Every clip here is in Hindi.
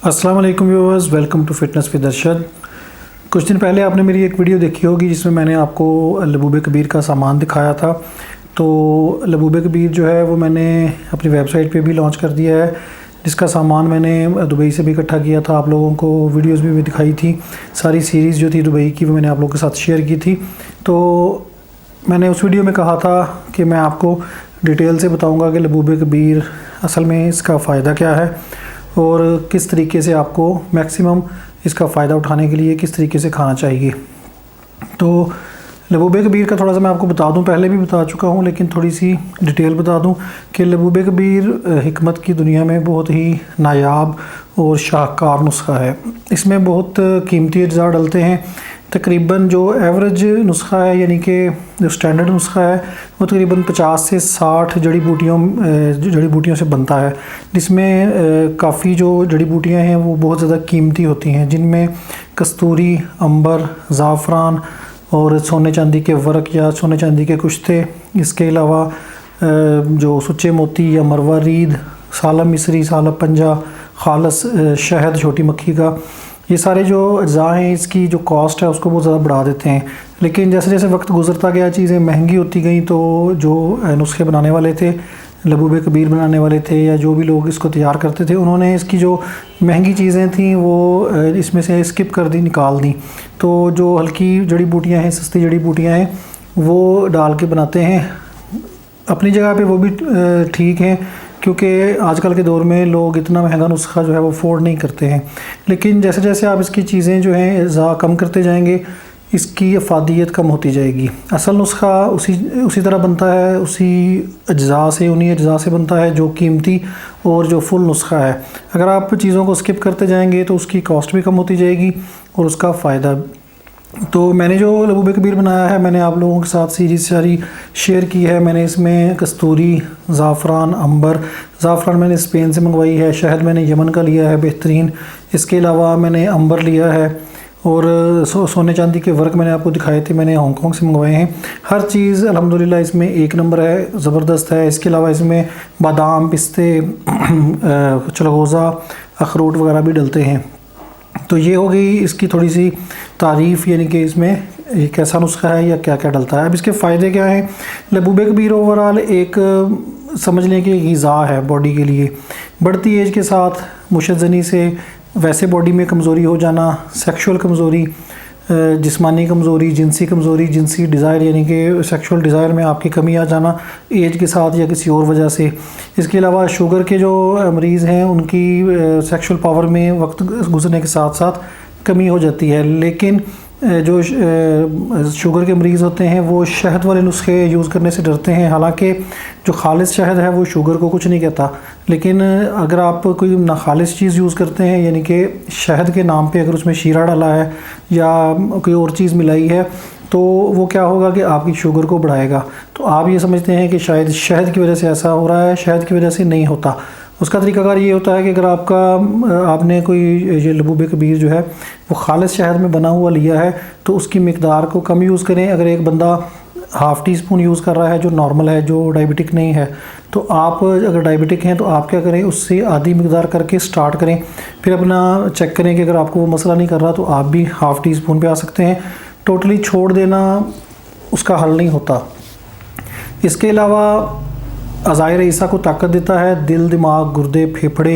अस्सलाम वालेकुम viewers, welcome to fitness with Arshad. कुछ दिन पहले आपने मेरी एक वीडियो देखी होगी जिसमें मैंने आपको लबूबे कबीर का सामान दिखाया था। तो लबूबे कबीर जो है वो मैंने अपनी वेबसाइट पे भी लॉन्च कर दिया है, जिसका सामान मैंने दुबई से भी इकट्ठा किया था। आप लोगों को वीडियोस भी दिखाई थी, सारी सीरीज़ जो थी दुबई की वो मैंने आप लोगों के साथ शेयर की थी। तो मैंने उस वीडियो में कहा था कि मैं आपको डिटेल से बताऊँगा कि लबूबे कबीर असल में इसका फ़ायदा क्या है और किस तरीके से आपको मैक्सिमम इसका फ़ायदा उठाने के लिए किस तरीके से खाना चाहिए। तो लबूबे कबीर का थोड़ा सा मैं आपको बता दूं, पहले भी बता चुका हूं लेकिन थोड़ी सी डिटेल बता दूं कि लबूबे कबीर हिकमत की दुनिया में बहुत ही नायाब और शाहकार नुस्खा है। इसमें बहुत कीमती अज्जा डलते हैं। तकरीबन जो एवरेज नुस्खा है, यानी कि जो स्टैंडर्ड नुस्खा है, वो तकरीबन 50 से 60 जड़ी बूटियों से बनता है, जिसमें काफ़ी जो जड़ी बूटियाँ हैं वो बहुत ज़्यादा कीमती होती हैं, जिनमें कस्तूरी, अंबर, ज़ाफ़रान और सोने चांदी के वर्क या सोने चांदी के कुश्ते, इसके अलावा जो सुच्चे मोती या मरवा रीद, सालम मिस्री, सालब पंजा, खालस शहद छोटी मक्खी का, ये सारे जो अज्जा हैं इसकी जो कॉस्ट है उसको बहुत ज़्यादा बढ़ा देते हैं। लेकिन जैसे जैसे वक्त गुजरता गया, चीज़ें महंगी होती गई, तो जो नुस्खे बनाने वाले थे, लबूबे कबीर बनाने वाले थे या जो भी लोग इसको तैयार करते थे, उन्होंने इसकी जो महंगी चीज़ें थी वो इसमें से स्किप कर दी, निकाल दी। तो जो हल्की जड़ी बूटियाँ हैं, सस्ती जड़ी बूटियाँ हैं, वो डाल के बनाते हैं। अपनी जगह पे वो भी ठीक है, क्योंकि आजकल के दौर में लोग इतना महंगा नुस्खा जो है वो अफोर्ड नहीं करते हैं। लेकिन जैसे जैसे आप इसकी चीज़ें जो हैं ज़ा कम करते जाएंगे, इसकी अफादियत कम होती जाएगी। असल नुस्खा उसी तरह बनता है, उन्हीं अज्जा से बनता है जो कीमती और जो फुल नुस्खा है। अगर आप चीज़ों को स्किप करते जाएंगे तो उसकी कॉस्ट भी कम होती जाएगी और उसका फ़ायदा। तो मैंने जो लबूबे कबीर बनाया है, मैंने आप लोगों के साथ सीरीज़ सारी शेयर की है। मैंने इसमें कस्तूरी, ज़ाफ़रान, अंबर, ज़ाफ़रान मैंने स्पेन से मंगवाई है, शहद मैंने यमन का लिया है बेहतरीन, इसके अलावा मैंने अंबर लिया है और सोने चांदी के वर्क मैंने आपको दिखाए थे, मैंने हांगकॉन्ग से मंगवाए हैं। हर चीज़ अल्हम्दुलिल्लाह इसमें एक नंबर है, ज़बरदस्त है। इसके अलावा इसमें बादाम, पिस्ते, चलगोज़ा, अखरोट वगैरह भी डलते हैं। तो ये हो गई इसकी थोड़ी सी तारीफ़, यानी कि इसमें ये कैसा नुस्खा है या क्या क्या डलता है। अब इसके फ़ायदे क्या हैं। लबूबे कबीर ओवरऑल एक समझ लें कि ग़िज़ा है बॉडी के लिए। बढ़ती एज के साथ मुशज़्ज़नी से वैसे बॉडी में कमज़ोरी हो जाना, सेक्सुअल कमज़ोरी, जिस्मानी कमज़ोरी, जिनसी डिज़ायर यानी कि सेक्सुअल डिज़ायर में आपकी कमी आ जाना एज के साथ या किसी और वजह से। इसके अलावा शुगर के जो मरीज़ हैं उनकी सेक्सुअल पावर में वक्त गुजरने के साथ साथ कमी हो जाती है। लेकिन जो शुगर के मरीज़ होते हैं वो शहद वाले नुस्खे यूज़ करने से डरते हैं। हालांकि जो खालिस शहद है वो शुगर को कुछ नहीं कहता, लेकिन अगर आप कोई नाखालिस चीज़ यूज़ करते हैं, यानी कि शहद के नाम पे अगर उसमें शीरा डाला है या कोई और चीज़ मिलाई है, तो वो क्या होगा कि आपकी शुगर को बढ़ाएगा। तो आप ये समझते हैं कि शायद शहद की वजह से ऐसा हो रहा है, शहद की वजह से नहीं होता। उसका तरीकाकार ये होता है कि अगर आपने कोई ये लबूबे कबीर जो है वो खालिस शहद में बना हुआ लिया है तो उसकी मिकदार को कम यूज़ करें। अगर एक बंदा हाफ़ टी स्पून यूज़ कर रहा है जो नॉर्मल है, जो डायबिटिक नहीं है, तो आप अगर डायबिटिक हैं तो आप क्या करें, उससे आधी मिकदार करके स्टार्ट करें, फिर अपना चेक करें कि अगर आपको वो मसला नहीं कर रहा तो आप भी हाफ़ टी स्पून पे आ सकते हैं। टोटली छोड़ देना उसका हल नहीं होता। इसके अलावा अज़ाए रईसा को ताकत देता है। दिल, दिमाग, गुर्दे, फेफड़े,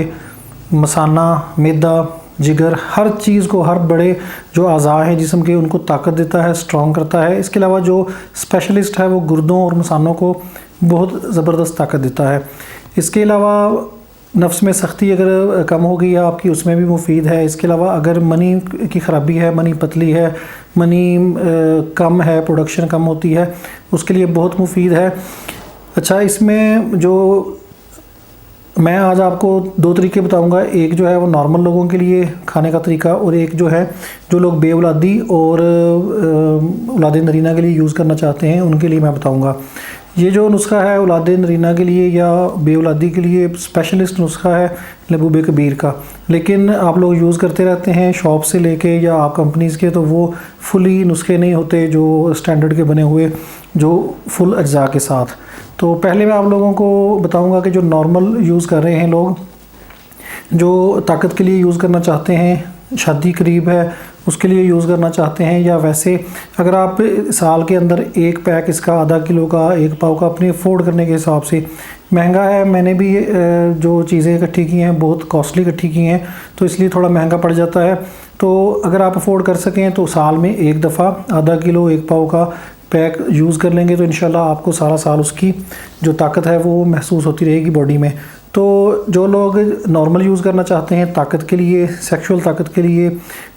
मसाना, मैदा, जिगर, हर चीज़ को, हर बड़े जो अज़ा हैं जिस्म के, उनको ताकत देता है, स्ट्रॉन्ग करता है। इसके अलावा जो स्पेशलिस्ट है वो गुर्दों और मसानों को बहुत ज़बरदस्त ताकत देता है। इसके अलावा नफ्स में सख्ती अगर कम हो गई है आपकी, उसमें भी मुफीद है। इसके अलावा अगर मनी की ख़राबी है, मनी पतली है, मनी कम है, प्रोडक्शन कम होती है, उसके लिए बहुत मुफीद है। अच्छा, इसमें जो मैं आज आपको दो तरीके बताऊंगा, एक जो है वो नॉर्मल लोगों के लिए खाने का तरीका, और एक जो है जो लोग बेऔलादी और औलाद नरीना के लिए यूज़ करना चाहते हैं उनके लिए मैं बताऊंगा। ये जो नुस्खा है औलाद नरीना के लिए या बेऔलादी के लिए स्पेशलिस्ट नुस्खा है लबूबे कबीर का, लेकिन आप लोग यूज़ करते रहते हैं शॉप से लेके या आप कंपनीज़ के, तो वो फुली नुस्खे नहीं होते जो स्टैंडर्ड के बने हुए, जो फुल अज्जा के साथ। तो पहले मैं आप लोगों को बताऊंगा कि जो नॉर्मल यूज़ कर रहे हैं लोग, जो ताकत के लिए यूज़ करना चाहते हैं, शादी करीब है उसके लिए यूज़ करना चाहते हैं, या वैसे अगर आप साल के अंदर एक पैक इसका आधा किलो का, एक पाव का अपने अफोर्ड करने के हिसाब से महंगा है। मैंने भी जो चीज़ें इकट्ठी की हैं बहुत कॉस्टली इकट्ठी की हैं, तो इसलिए थोड़ा महंगा पड़ जाता है। तो अगर आप अफोर्ड कर सकें तो साल में एक दफ़ा आधा किलो एक पाव का पैक यूज़ कर लेंगे तो इंशाल्लाह आपको सारा साल उसकी जो ताकत है वो महसूस होती रहेगी बॉडी में। तो जो लोग नॉर्मल यूज़ करना चाहते हैं ताकत के लिए, सेक्सुअल ताकत के लिए,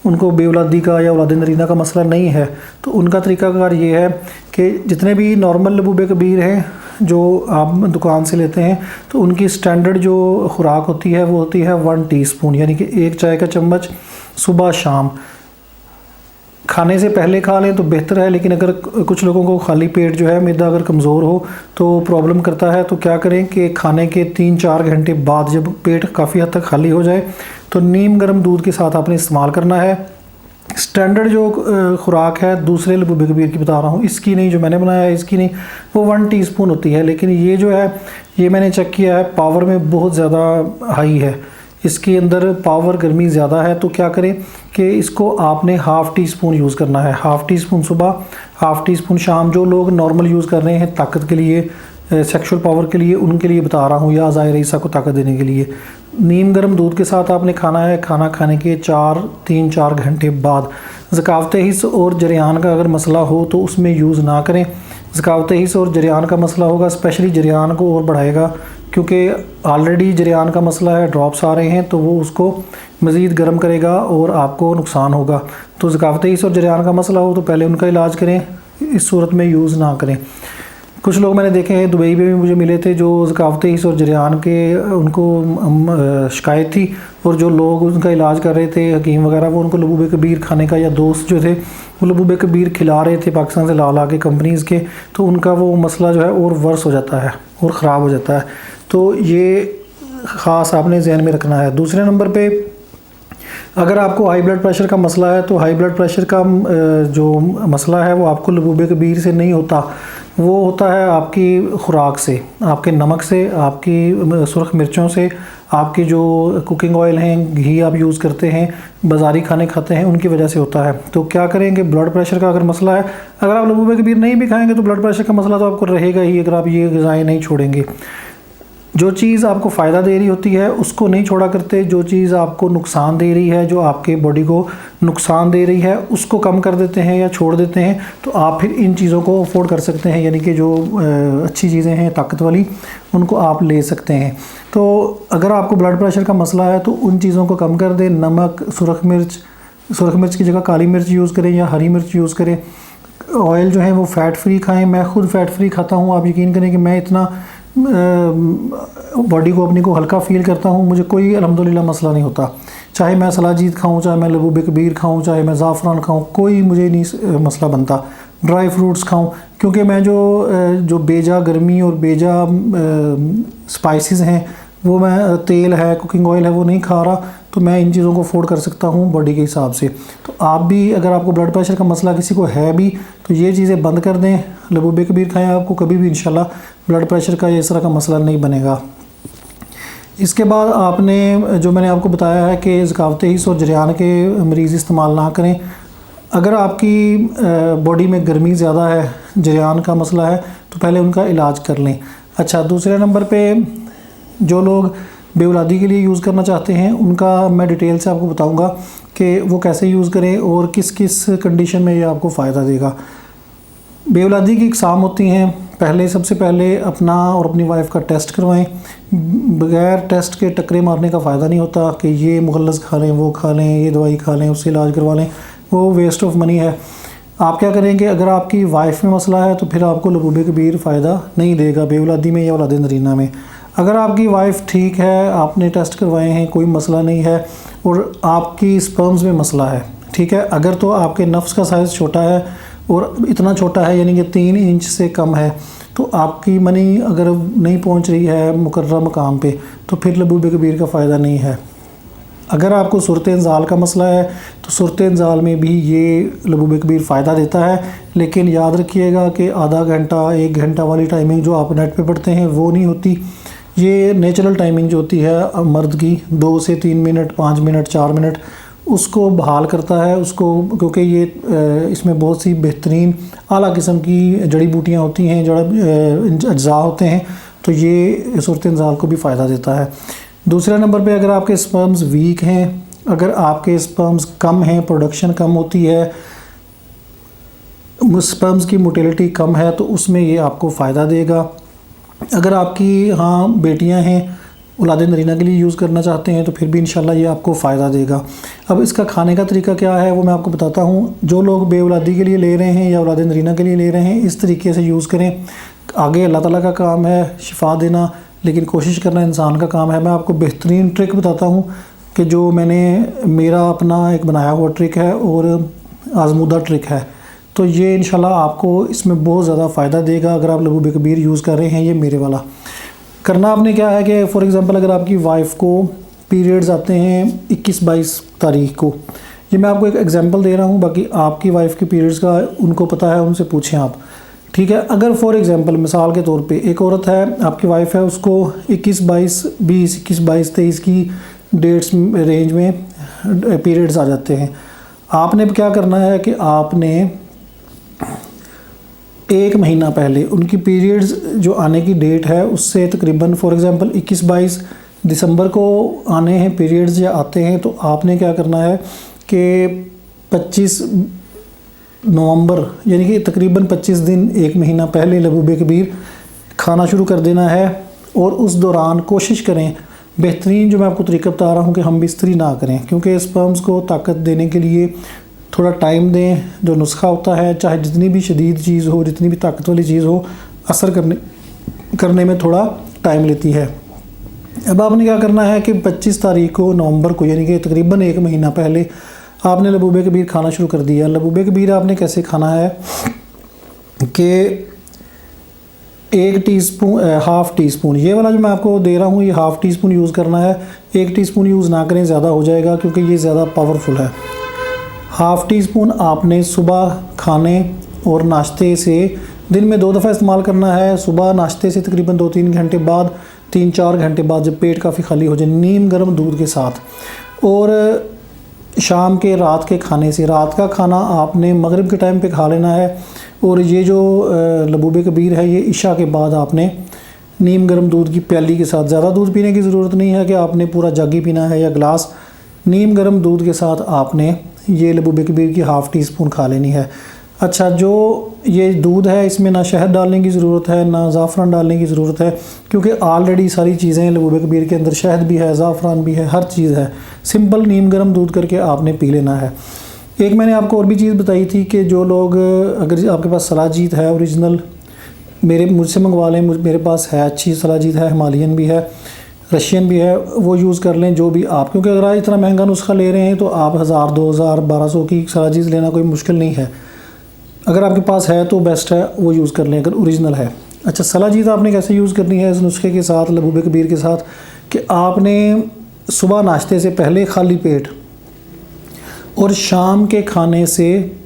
उनको बेऔलादी का या औलाद नरीना का मसला नहीं है, तो उनका तरीकाकार ये है कि जितने भी नॉर्मल लबूबे कबीर हैं जो आप दुकान से लेते हैं, तो उनकी स्टैंडर्ड जो खुराक होती है वो होती है 1 टीस्पून, यानी कि 1 चाय का चम्मच सुबह शाम। खाने से पहले खा लें तो बेहतर है, लेकिन अगर कुछ लोगों को खाली पेट जो है, मैदा अगर कमज़ोर हो तो प्रॉब्लम करता है, तो क्या करें कि खाने के 3-4 घंटे बाद जब पेट काफ़ी हद तक खाली हो जाए तो नीम गर्म दूध के साथ आपने इस्तेमाल करना है। स्टैंडर्ड जो खुराक है दूसरे लबूबे कबीर की बता रहा हूँ, इसकी नहीं, जो मैंने बनाया है इसकी नहीं, वो 1 टीस्पून होती है। लेकिन ये जो है ये मैंने चेक किया है पावर में बहुत ज़्यादा हाई है, इसके अंदर पावर गर्मी ज़्यादा है। तो क्या करें कि इसको आपने हाफ़ टी स्पून यूज़ करना है, हाफ़ टी स्पून सुबह, हाफ़ टी स्पून शाम। जो लोग नॉर्मल यूज़ कर रहे हैं ताकत के लिए, सेक्सुअल पावर के लिए, उनके लिए बता रहा हूँ, या ज़ाहिर ईसा को ताकत देने के लिए नीम गर्म दूध के साथ आपने खाना है। खाना खाने के 3-4 घंटे बाद। ज़कावत हिस्स और जरियान का अगर मसला हो तो उसमें यूज़ ना करें। ज़कावत हिस्स और जरियान का मसला होगा, स्पेशली जरियान को और बढ़ाएगा, क्योंकि ऑलरेडी जरियान का मसला है, ड्रॉप्स आ रहे हैं, तो वो उसको मज़ीद गर्म करेगा और आपको नुकसान होगा। तो ज़कावत हिस्स और जरियान का मसला हो तो पहले उनका इलाज करें, इस सूरत में यूज़ ना करें। कुछ लोग मैंने देखे हैं दुबई में भी मुझे मिले थे जो ज़कावत हिस्स और जरियान के उनको शिकायत थी, और जो लोग उनका इलाज कर रहे थे हकीम वगैरह, वो उनको लबूबे कबीर खाने का, या दोस्त जो थे वो लबूबे कबीर खिला रहे थे पाकिस्तान से ला के कंपनीज़ के, तो उनका वो मसला जो है और वर्स हो जाता है और ख़राब हो जाता है। तो ये ख़ास आपने जहन में रखना है। दूसरे नंबर पे अगर आपको हाई ब्लड प्रेशर का मसला है, तो हाई ब्लड प्रेशर का जो मसला है वो आपको लबूबे कबीर से नहीं होता, वो होता है आपकी खुराक से, आपके नमक से, आपकी सुर्ख मिर्चों से, आपकी जो कुकिंग ऑयल हैं, घी आप यूज़ करते हैं, बाज़ारी खाने खाते हैं, उनकी वजह से होता है। तो क्या करेंगे, ब्लड प्रेशर का अगर मसला है, अगर आप लबूबे कबीर नहीं भी खाएंगे तो ब्लड प्रेशर का मसला तो आपको रहेगा ही, अगर आप ये ग़िज़ाएँ नहीं छोड़ेंगे। जो चीज़ आपको फ़ायदा दे रही होती है उसको नहीं छोड़ा करते, जो चीज़ आपको नुकसान दे रही है, जो आपके बॉडी को नुकसान दे रही है, उसको कम कर देते हैं या छोड़ देते हैं। तो आप फिर इन चीज़ों को अफोर्ड कर सकते हैं, यानी कि जो अच्छी चीज़ें हैं ताकत वाली, उनको आप ले सकते हैं। तो अगर आपको ब्लड प्रेशर का मसला है तो उन चीज़ों को कम कर दें। नमक, सुरख मिर्च की जगह काली मिर्च यूज़ करें या हरी मिर्च यूज़ करें। ऑयल जो है वो फ़ैट फ्री खाएँ। मैं खुद फ़ैट फ्री खाता हूँ, आप यकीन करें कि मैं इतना बॉडी को अपनी को हल्का फ़ील करता हूँ, मुझे कोई अल्हम्दुलिल्लाह मसला नहीं होता। चाहे मैं सलाजीत खाऊँ, चाहे मैं लबूबे कबीर खाऊँ, चाहे मैं ज़ाफ़रान खाऊँ, कोई मुझे नहीं मसला बनता। ड्राई फ्रूट्स खाऊँ, क्योंकि मैं जो बेजा गर्मी और बेजा स्पाइसेस हैं, वो मैं तेल है, कुकिंग ऑयल है, वो नहीं खा रहा, तो मैं इन चीज़ों को अफोर्ड कर सकता हूँ बॉडी के हिसाब से। तो आप भी, अगर आपको ब्लड प्रेशर का मसला किसी को है भी, तो ये चीज़ें बंद कर दें, लबूबे कबीर खाएँ, आपको कभी भी इंशाल्लाह ब्लड प्रेशर का या इस तरह का मसला नहीं बनेगा। इसके बाद आपने जो मैंने आपको बताया है कि ज़कावत हिस्स और जरियान के मरीज़ इस्तेमाल ना करें। अगर आपकी बॉडी में गर्मी ज़्यादा है, जरियान का मसला है, तो पहले उनका इलाज कर लें। अच्छा, दूसरे नंबर पे जो लोग बेऔलादी के लिए यूज़ करना चाहते हैं, उनका मैं डिटेल से आपको बताऊंगा कि वो कैसे यूज़ करें और किस किस कंडीशन में ये आपको फ़ायदा देगा। बेऔलादी की इकसाम होती हैं। सबसे पहले अपना और अपनी वाइफ का टेस्ट करवाएं। बग़ैर टेस्ट के टक्करे मारने का फ़ायदा नहीं होता कि ये मुगल्लज़ खा लें, वो खा लें, ये दवाई खा लें, उससे इलाज करवा लें, वो वेस्ट ऑफ मनी है। आप क्या करेंगे, अगर आपकी वाइफ में मसला है तो फिर आपको लबूबे कबीर फ़ायदा नहीं देगा बेऔलादी में या औलाद नरीना में। अगर आपकी वाइफ ठीक है, आपने टेस्ट करवाए हैं, कोई मसला नहीं है, और आपकी स्पर्म्स में मसला है, ठीक है, अगर तो आपके नफ्स का साइज़ छोटा है और इतना छोटा है यानी कि 3 इंच से कम है, तो आपकी मनी अगर नहीं पहुंच रही है मुकर्रर मकाम पे, तो फिर लबूबे कबीर का फ़ायदा नहीं है। अगर आपको सूरत इंज़ाल का मसला है तो सूरत इंज़ाल में भी ये लबूबे कबीर फ़ायदा देता है, लेकिन याद रखिएगा कि आधा घंटा 1 घंटा वाली टाइमिंग जो आप नेट पे पढ़ते हैं वो नहीं होती। ये नेचुरल टाइमिंग जो होती है मर्द की 2 से 3 मिनट, 5 मिनट, 4 मिनट, उसको बहाल करता है उसको, क्योंकि ये इसमें बहुत सी बेहतरीन आला किस्म की जड़ी बूटियाँ होती हैं, जड़ अज्जा होते हैं, तो ये सूरत इंजाल को भी फ़ायदा देता है। दूसरे नंबर पे अगर आपके स्पर्म्स वीक हैं, अगर आपके स्पर्म्स कम हैं, प्रोडक्शन कम होती है, स्पर्म्स की मोटिलिटी कम है, तो उसमें ये आपको फ़ायदा देगा। अगर आपकी बेटियां हैं, औलाद नरीना के लिए यूज़ करना चाहते हैं, तो फिर भी इंशाल्लाह ये आपको फ़ायदा देगा। अब इसका खाने का तरीका क्या है वो मैं आपको बताता हूँ। जो लोग बेऔलादी के लिए ले रहे हैं या औलाद नरीना के लिए ले रहे हैं, इस तरीके से यूज़ करें। आगे अल्लाह ताला का काम है शिफा देना, लेकिन कोशिश करना इंसान का काम है। मैं आपको बेहतरीन ट्रिक बताता हूँ कि जो मेरा अपना एक बनाया हुआ ट्रिक है और आजमूदा ट्रिक है, तो ये इंशाल्लाह आपको इसमें बहुत ज़्यादा फ़ायदा देगा अगर आप लबूब कबीर यूज़ कर रहे हैं। ये मेरे वाला करना आपने क्या है कि फ़ॉर एग्ज़ाम्पल अगर आपकी वाइफ को पीरियड्स आते हैं 21-22 तारीख को, ये मैं आपको एक एग्जांपल दे रहा हूँ, बाकी आपकी वाइफ के पीरियड्स का उनको पता है, उनसे पूछें आप, ठीक है। अगर फ़ॉर एग्ज़ाम्पल मिसाल के तौर पे एक औरत है, आपकी वाइफ है, उसको 21-22 की डेट्स रेंज में पीरियड्स आ जाते हैं। आपने क्या करना है कि आपने 1 महीना पहले उनकी पीरियड्स जो आने की डेट है उससे तकरीबन फ़ॉर एग्ज़ाम्पल 21-22 दिसंबर को आने हैं पीरियड्स या आते हैं, तो आपने क्या करना है कि 25 नवंबर यानी कि तकरीबन 25 दिन 1 महीना पहले लबूब कबीर खाना शुरू कर देना है। और उस दौरान कोशिश करें, बेहतरीन जो मैं आपको तरीका बता रहा हूँ कि हम बिस्तरी ना करें, क्योंकि स्पर्म्स को ताकत देने के लिए थोड़ा टाइम दें। जो नुस्खा होता है, चाहे जितनी भी शदीद चीज़ हो, जितनी भी ताकत वाली चीज़ हो, असर करने में थोड़ा टाइम लेती है। अब आपने क्या करना है कि 25 तारीख को नवंबर को यानी कि तकरीबन 1 महीना पहले आपने लबूब कबीर खाना शुरू कर दिया। लबूब कबीर आपने कैसे खाना है कि 1 टीस्पून, हाफ़ टी स्पून, ये वाला जो मैं आपको दे रहा हूँ ये हाफ़ टी स्पून यूज़ करना है। 1 टीस्पून यूज़ ना करें, ज़्यादा हो जाएगा क्योंकि ये ज़्यादा पावरफुल है। हाफ़ टी स्पून आपने सुबह खाने और नाश्ते से दिन में 2 दफ़ा इस्तेमाल करना है। सुबह नाश्ते से तकरीबन 2-3 घंटे बाद, 3-4 घंटे बाद, जब पेट काफ़ी खाली हो जाए, नीम गर्म दूध के साथ। और शाम के रात के खाने से, रात का खाना आपने मगरिब के टाइम पे खा लेना है। और ये जो लबूब कबीर है ये इशा के बाद आपने नीम गर्म दूध की प्याली के साथ, ज़्यादा दूध पीने की ज़रूरत नहीं है कि आपने पूरा जग ही पीना है या गिलास, नीम गर्म दूध के साथ आपने ये लबूब कबीर की हाफ़ टी स्पून खा लेनी है। अच्छा, जो ये दूध है इसमें ना शहद डालने की ज़रूरत है ना ज़ाफ़रान डालने की ज़रूरत है, क्योंकि ऑलरेडी सारी चीज़ें लबूब कबीर के अंदर शहद भी है, ज़ाफ़रान भी है, हर चीज़ है। सिंपल नीम गर्म दूध करके आपने पी लेना है। एक मैंने आपको और भी चीज़ बताई थी कि जो लोग, अगर आपके पास सलाजीत है ओरिजिनल, मुझसे मंगवा लें, मेरे पास है, अच्छी सलाजीत है, हिमालयन भी है, रशियन भी है, वो यूज़ कर लें जो भी आप, क्योंकि अगर आप इतना महंगा नुस्खा ले रहे हैं तो आप 1000, 2000, 1200 की सलाजीत लेना कोई मुश्किल नहीं है। अगर आपके पास है तो बेस्ट है, वो यूज़ कर लें अगर ओरिजिनल है। अच्छा, सलाजीत आपने कैसे यूज़ करनी है इस नुस्खे के साथ, लबूब कबीर के साथ, कि आपने सुबह नाश्ते से पहले खाली पेट और शाम के खाने से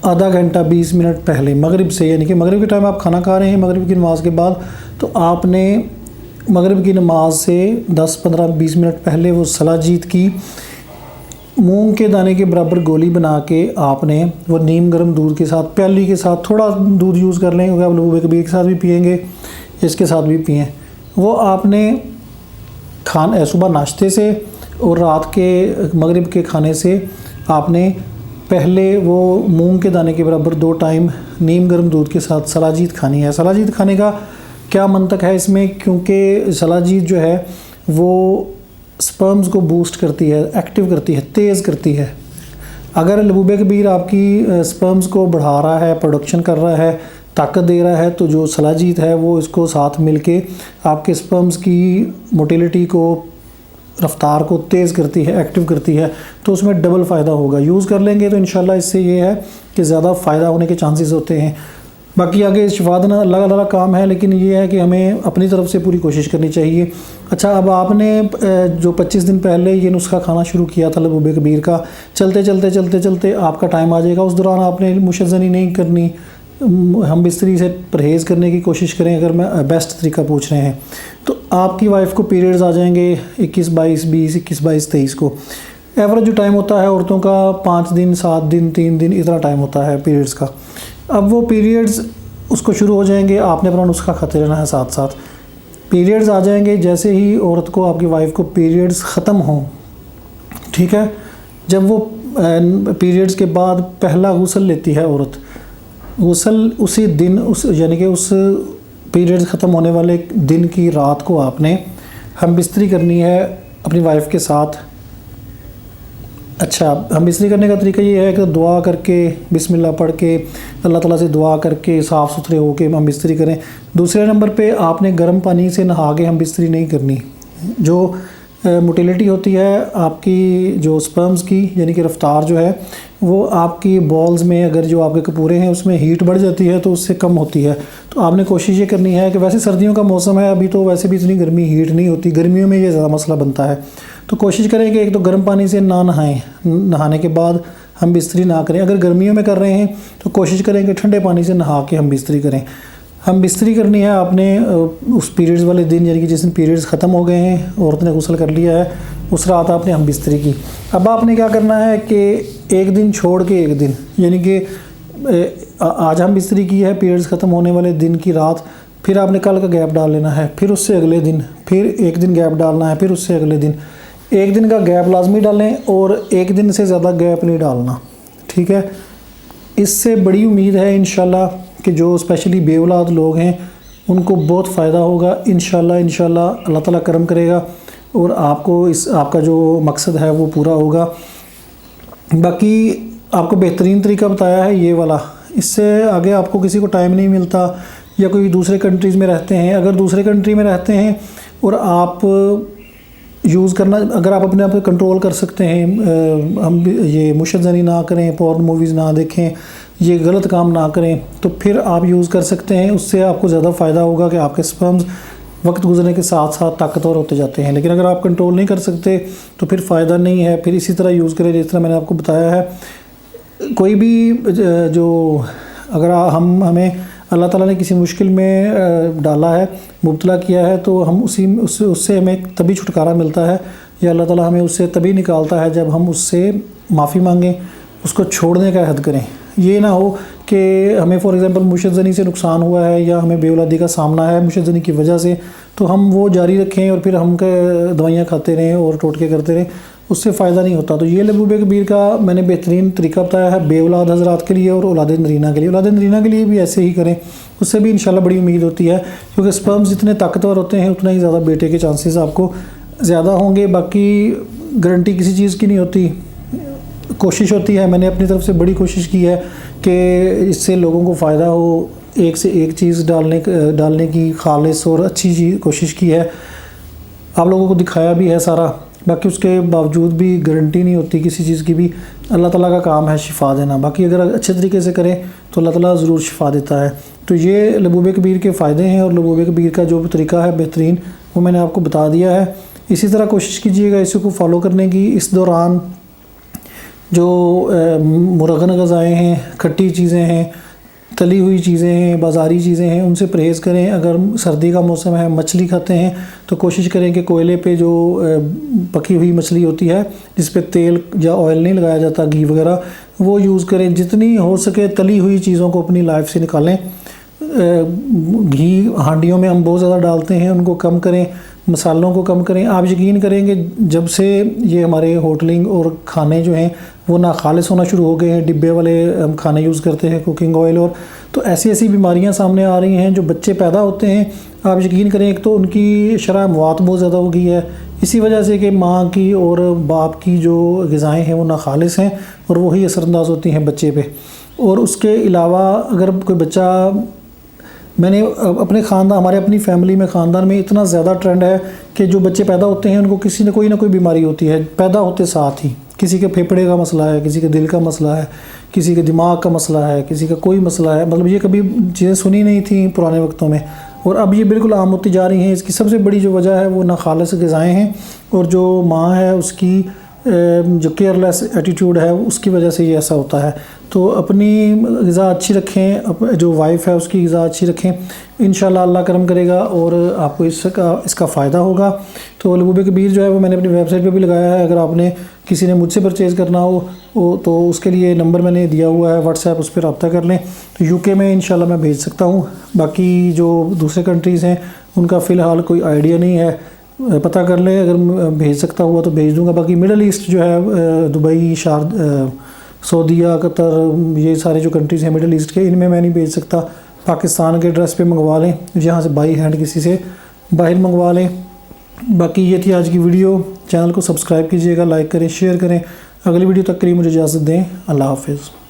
आधा घंटा 20 मिनट पहले, मगरिब से, यानी कि मगरिब के टाइम आप खाना खा रहे हैं, मगरिब की नमाज़ के बाद, तो आपने मगरिब की नमाज से 10, 15, 20 मिनट पहले वो सलाजीत की मूंग के दाने के बराबर गोली बना के आपने वो नीम गर्म दूध के साथ, प्याली के साथ थोड़ा दूध यूज़ कर लें, क्योंकि आप लबूब कबीर के साथ भी पिएंगे, इसके साथ भी पिएँ। वो आपने सुबह नाश्ते से और रात के मगरिब के खाने से आपने पहले वो मूंग के दाने के बराबर 2 टाइम नीम गर्म दूध के साथ सलाजीत खानी है। सलाजीत खाने का क्या मंतक है इसमें, क्योंकि सलाजीत जो है वो स्पर्म्स को बूस्ट करती है, एक्टिव करती है, तेज़ करती है। अगर लबूब कबीर आपकी स्पर्म्स को बढ़ा रहा है, प्रोडक्शन कर रहा है, ताकत दे रहा है, तो जो सलाजीत है वो इसको साथ मिलके आपके स्पर्म्स की मोटिलिटी को, रफ्तार को तेज़ करती है, एक्टिव करती है, तो उसमें डबल फ़ायदा होगा। यूज़ कर लेंगे तो इंशाल्लाह इससे ये है कि ज़्यादा फ़ायदा होने के चांसेस होते हैं। बाकी आगे शिफा देना अल्लाह ताला काम है, लेकिन ये है कि हमें अपनी तरफ से पूरी कोशिश करनी चाहिए। अच्छा, अब आपने जो 25 दिन पहले ये नुस्खा खाना शुरू किया था लबूब कबीर का, चलते चलते चलते चलते आपका टाइम आ जाएगा, उस दौरान आपने मुशज़्ज़नी नहीं करनी, हम बिस्तरी से परहेज़ करने की कोशिश करें, अगर मैं बेस्ट तरीका पूछ रहे हैं, तो आपकी वाइफ को पीरियड्स आ जाएंगे 21-22, 20, 21-22, 23 को। एवरेज जो टाइम होता है औरतों का 5 दिन, 7 दिन, 3 दिन, इतना टाइम होता है पीरियड्स का। अब वो पीरियड्स उसको शुरू हो जाएंगे, आपने अपना नुस्खा खाते रहना है साथ साथ। पीरियड्स आ जाएंगे जैसे ही औरत को, आपकी वाइफ को पीरियड्स ख़त्म हों, ठीक है, जब वो पीरियड्स के बाद पहला गुस्ल लेती है औरत, गुस्ल उसी दिन, उस यानी कि उस पीरियड्स ख़त्म होने वाले दिन की रात को आपने हम बिस्तरी करनी है अपनी वाइफ के साथ। अच्छा, हम बिस्तरी करने का तरीका ये है कि दुआ करके, बिस्मिल्लाह पढ़ के, अल्लाह ताला से दुआ करके साफ़ सुथरे होके हम बिस्तरी करें। दूसरे नंबर पे आपने गर्म पानी से नहा के हम बिस्तरी नहीं करनी। जो मोटिलिटी होती है आपकी, जो स्पर्म्स की यानी कि रफ्तार जो है वो आपकी बॉल्स में, अगर जो आपके कपूरे हैं उसमें हीट बढ़ जाती है तो उससे कम होती है। तो आपने कोशिश ये करनी है कि वैसे सर्दियों का मौसम है अभी, तो वैसे भी इतनी गर्मी हीट नहीं होती, गर्मियों में ये ज़्यादा मसला बनता है। तो कोशिश करें कि एक तो गर्म पानी से ना नहाएं, नहाने के बाद हम बिस्तरी ना करें। अगर गर्मियों में कर रहे हैं तो कोशिश करें कि ठंडे पानी से नहा के हम बिस्तरी करें। हम बिस्तरी करनी है आपने उस पीरियड्स वाले दिन, यानी कि जिस दिन पीरियड्स ख़त्म हो गए हैं, औरत ने गुस्ल कर लिया है, उस रात आपने हम बिस्तरी की। अब आपने क्या करना है कि एक दिन छोड़ के एक दिन, यानी कि आज हम बिस्तरी की है पीरियड्स ख़त्म होने वाले दिन की रात, फिर आपने कल का गैप डाल लेना है, फिर उससे अगले दिन फिर एक दिन गैप डालना है, फिर उससे अगले दिन एक दिन का गैप लाजमी डालें और एक दिन से ज़्यादा गैप नहीं डालना, ठीक है। इससे बड़ी उम्मीद है इंशाल्लाह कि जो स्पेशली बेऔलाद लोग हैं उनको बहुत फ़ायदा होगा। इंशाल्लाह अल्लाह ताला करम करेगा और आपको आपका जो मकसद है वो पूरा होगा। बाकी आपको बेहतरीन तरीका बताया है ये वाला, इससे आगे आपको किसी को टाइम नहीं मिलता या कोई दूसरे कंट्रीज़ में रहते हैं, अगर दूसरे कंट्री में रहते हैं और आप यूज़ करना, अगर आप अपने आप को कंट्रोल कर सकते हैं, हम ये मुशज़्ज़नी ना करें, पॉर्न मूवीज़ ना देखें, ये गलत काम ना करें, तो फिर आप यूज़ कर सकते हैं। उससे आपको ज़्यादा फ़ायदा होगा कि आपके स्पर्म्स वक्त गुजरने के साथ साथ ताकतवर होते जाते हैं। लेकिन अगर आप कंट्रोल नहीं कर सकते तो फिर फ़ायदा नहीं है। फिर इसी तरह यूज़ करें जिस तरह मैंने आपको बताया है। कोई भी जो अगर हमें अल्लाह ताला ने किसी मुश्किल में डाला है, मुब्तला किया है, तो हम उससे हमें तभी छुटकारा मिलता है या अल्लाह ताला हमें उससे तभी निकालता है जब हम उससे माफ़ी मांगें, उसको छोड़ने का अहद करें। ये ना हो कि हमें फॉर एग्ज़ाम्पल मुशज़्ज़नी से नुकसान हुआ है या हमें बेऔलादी का सामना है मुशज़्ज़नी की वजह से, तो हम वो जारी रखें और फिर हम दवाइयाँ खाते रहें और टोटके करते रहें, उससे फ़ायदा नहीं होता। तो ये लबूबे कबीर का मैंने बेहतरीन तरीका बताया है बेऔलाद हज़रात के लिए और औलाद नरीना के लिए। औलाद नरीना के लिए भी ऐसे ही करें, उससे भी इंशाल्लाह बड़ी उम्मीद होती है, क्योंकि स्पर्म्स जितने ताकतवर होते हैं उतना ही ज़्यादा बेटे के चांसेस आपको ज़्यादा होंगे। बाकी गारंटी किसी चीज़ की नहीं होती, कोशिश होती है। मैंने अपनी तरफ से बड़ी कोशिश की है कि इससे लोगों को फ़ायदा हो, एक से एक चीज़ डालने की खालिस और अच्छी चीज़ कोशिश की है, आप लोगों को दिखाया भी है सारा। बाकी उसके बावजूद भी गारंटी नहीं होती किसी चीज़ की भी, अल्लाह ताला का काम है शिफा देना। बाकी अगर अच्छे तरीके से करें तो अल्लाह ताला ज़रूर शिफा देता है। तो ये लबूबे कबीर के फ़ायदे हैं और लबूबे कबीर का जो तरीका है बेहतरीन, वो मैंने आपको बता दिया है। इसी तरह कोशिश कीजिएगा इसी को फॉलो करने की। इस दौरान जो मुरगन ग़ज़ाएँ हैं, खट्टी चीज़ें हैं, तली हुई चीज़ें हैं, बाज़ारी चीज़ें हैं, उनसे परहेज़ करें। अगर सर्दी का मौसम है, मछली खाते हैं तो कोशिश करें कि कोयले पे जो पकी हुई मछली होती है जिस पे तेल या ऑयल नहीं लगाया जाता, घी वगैरह, वो यूज़ करें। जितनी हो सके तली हुई चीज़ों को अपनी लाइफ से निकालें। घी हांडियों में हम बहुत ज़्यादा डालते हैं, उनको कम करें, मसालों को कम करें। आप यकीन करेंगे जब से ये हमारे होटलिंग और खाने जो हैं वो ना खालिस होना शुरू हो गए हैं, डिब्बे वाले हम खाने यूज़ करते हैं, कुकिंग ऑयल, और तो ऐसी ऐसी बीमारियां सामने आ रही हैं। जो बच्चे पैदा होते हैं, आप यकीन करें, एक तो उनकी शरह मौत बहुत ज़्यादा हो गई है इसी वजह से कि माँ की और बाप की जो ग़िज़ाएँ हैं वो ना खालिस हैं और वही असरअंदाज होती हैं बच्चे पे। और उसके अलावा अगर कोई बच्चा, मैंने अपने ख़ानदान, हमारे अपनी फैमिली में, ख़ानदान में इतना ज़्यादा ट्रेंड है कि जो बच्चे पैदा होते हैं उनको किसी न कोई बीमारी होती है पैदा होते साथ ही। किसी के फेफड़े का मसला है, किसी के दिल का मसला है, किसी के दिमाग का मसला है, किसी का कोई मसला है। मतलब ये कभी चीज़ें सुनी नहीं थी पुराने वक्तों में और अब ये बिल्कुल आम होती जा रही हैं। इसकी सबसे बड़ी जो वजह है वो नाखालिस ग़िज़ाएँ हैं और जो माँ है उसकी जो केयरलेस एटीट्यूड है उसकी वजह से ये ऐसा होता है। तो अपनी ग़िज़ा अच्छी रखें, जो वाइफ है उसकी ग़िज़ा अच्छी रखें, इंशाल्लाह अल्लाह करम करेगा और आपको इसका फ़ायदा होगा। तो लबूबे कबीर जो है वो मैंने अपनी वेबसाइट पे भी लगाया है। अगर आपने किसी ने मुझसे परचेज़ करना हो तो उसके लिए नंबर मैंने दिया हुआ है, व्हाट्सएप, उस पर रब्ता कर लें। तो यूके में इंशाल्लाह मैं भेज सकता हूँ। बाकी जो दूसरे कंट्रीज़ हैं उनका फ़िलहाल कोई आइडिया नहीं है, पता कर लें, अगर भेज सकता हुआ तो भेज दूँगा। बाकी मिडल ईस्ट जो है, दुबई, सऊदीया, कतर, ये सारे जो कंट्रीज़ हैं मिडल ईस्ट के, इनमें मैं नहीं भेज सकता। पाकिस्तान के एड्रेस पे मंगवा लें, यहाँ से बाई हैंड किसी से बाहर मंगवा लें। बाकी ये थी आज की वीडियो। चैनल को सब्सक्राइब कीजिएगा, लाइक करें, शेयर करें। अगली वीडियो तक के लिए मुझे इजाज़त दें। अल्लाह हाफ़िज़।